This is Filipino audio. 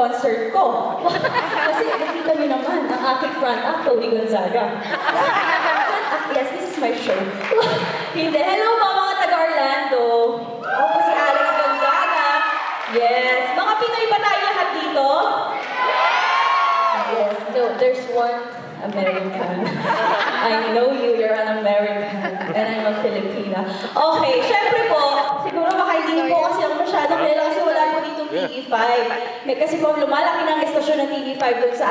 concert ko. Kasi nakita niyo naman, ang aking front act, Tony Gonzaga. Yes, this is my show. Hindi. Hello po mga taga-Orlando. Ako po si Alex Gonzaga. Yes. Mga Pinoy ba tayo lahat dito? Yes. So, there's one American. I know you, you're an American. And I'm a Filipina. Okay, syempre po, siguro baka hindi po kasi ako masyadong kilala kasi wala po dito TV5. Kasi po lumalaki ng estasyon ng TV5 doon sa